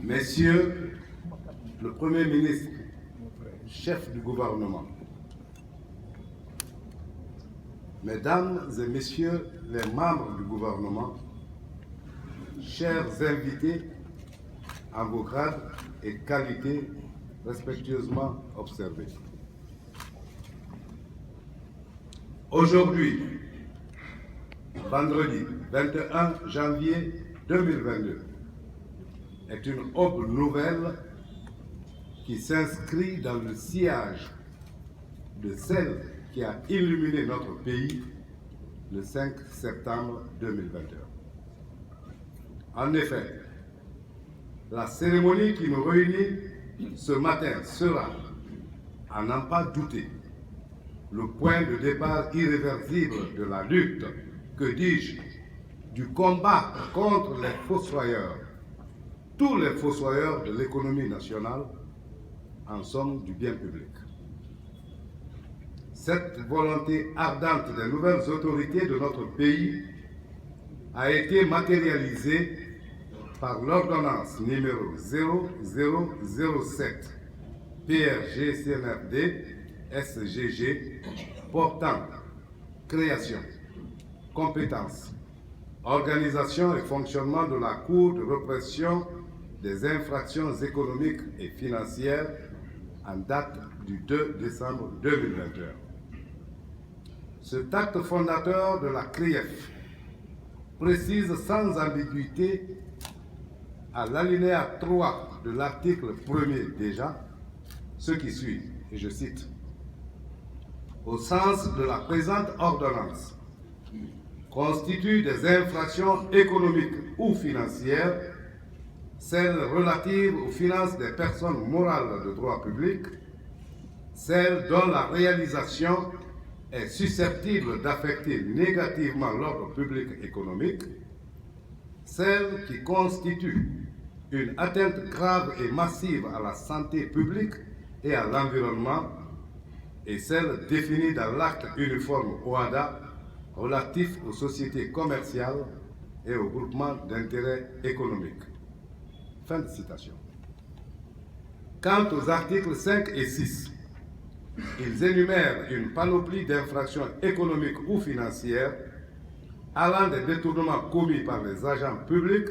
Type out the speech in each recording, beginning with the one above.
Messieurs le Premier ministre, chef du gouvernement, Mesdames et Messieurs les membres du gouvernement, chers invités, en vos grades et qualités respectueusement observés. Aujourd'hui, vendredi 21 janvier 2022, est une aube nouvelle qui s'inscrit dans le sillage de celle qui a illuminé notre pays le 5 septembre 2021. En effet, la cérémonie qui nous réunit ce matin sera, à n'en pas douter, le point de départ irréversible de la lutte, que dis-je, du combat contre les fossoyeurs, tous les fossoyeurs de l'économie nationale, en somme du bien public. Cette volonté ardente des nouvelles autorités de notre pays a été matérialisée par l'ordonnance numéro 0007 PRG-CNRD SGG portant création, compétences, organisation et fonctionnement de la Cour de répression des infractions économiques et financières en date du 2 décembre 2021. Cet acte fondateur de la CRIEF précise sans ambiguïté à l'alinéa 3 de l'article 1er déjà ce qui suit, et je cite: au sens de la présente ordonnance, constituent des infractions économiques ou financières, celles relatives aux finances des personnes morales de droit public, celles dont la réalisation est susceptible d'affecter négativement l'ordre public économique, celles qui constituent une atteinte grave et massive à la santé publique et à l'environnement, et celles définies dans l'acte uniforme OHADA relatif aux sociétés commerciales et aux groupements d'intérêt économique. Fin de citation. Quant aux articles 5 et 6, ils énumèrent une panoplie d'infractions économiques ou financières allant des détournements commis par les agents publics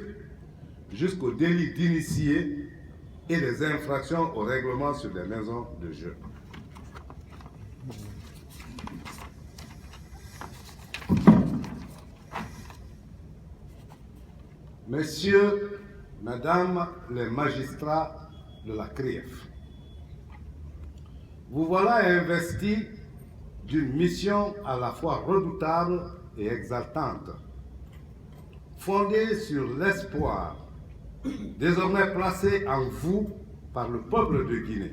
jusqu'au délit d'initié et des infractions au règlement sur les maisons de jeu. Messieurs, Mesdames les magistrats de la CRIEF, vous voilà investis d'une mission à la fois redoutable et exaltante, fondée sur l'espoir désormais placé en vous par le peuple de Guinée,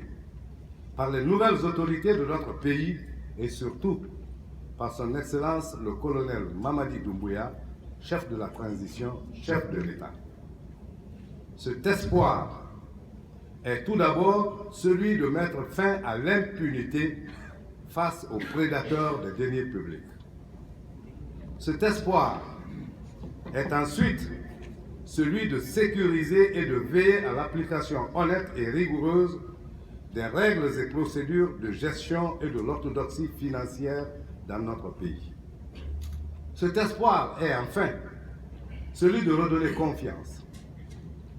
par les nouvelles autorités de notre pays et surtout par son Excellence le colonel Mamadi Doumbouya, chef de la transition, chef de l'État. Cet espoir est tout d'abord celui de mettre fin à l'impunité face aux prédateurs des deniers publics. Cet espoir est ensuite celui de sécuriser et de veiller à l'application honnête et rigoureuse des règles et procédures de gestion et de l'orthodoxie financière dans notre pays. Cet espoir est enfin celui de redonner confiance,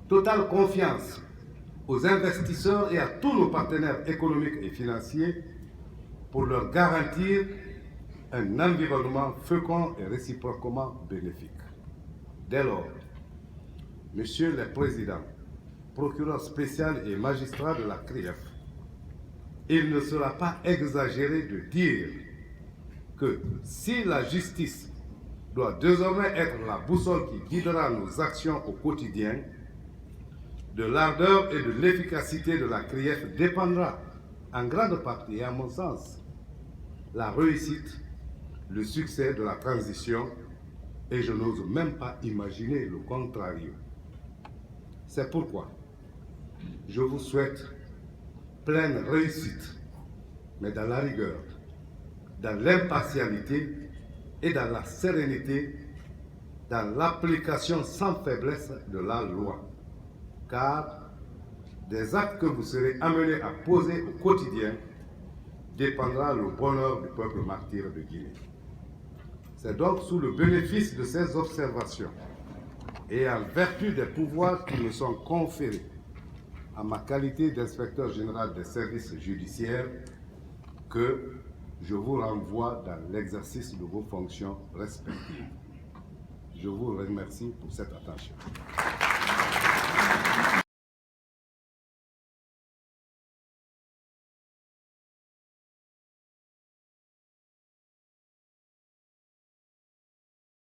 totale confiance aux investisseurs et à tous nos partenaires économiques et financiers pour leur garantir un environnement fécond et réciproquement bénéfique. Dès lors, Messieurs les Présidents, procureurs spéciaux et magistrats de la CRIEF, il ne sera pas exagéré de dire que si la justice doit désormais être la boussole qui guidera nos actions au quotidien, de l'ardeur et de l'efficacité de la CRIEF dépendra en grande partie, et à mon sens, la réussite, le succès de la transition, et je n'ose même pas imaginer le contrario. C'est pourquoi je vous souhaite pleine réussite, mais dans la rigueur, dans l'impartialité et dans la sérénité, dans l'application sans faiblesse de la loi. Car des actes que vous serez amenés à poser au quotidien dépendra le bonheur du peuple martyr de Guinée. C'est donc sous le bénéfice de ces observations et en vertu des pouvoirs qui me sont conférés en ma qualité d'inspecteur général des services judiciaires que je vous renvoie dans l'exercice de vos fonctions respectives. Je vous remercie pour cette attention.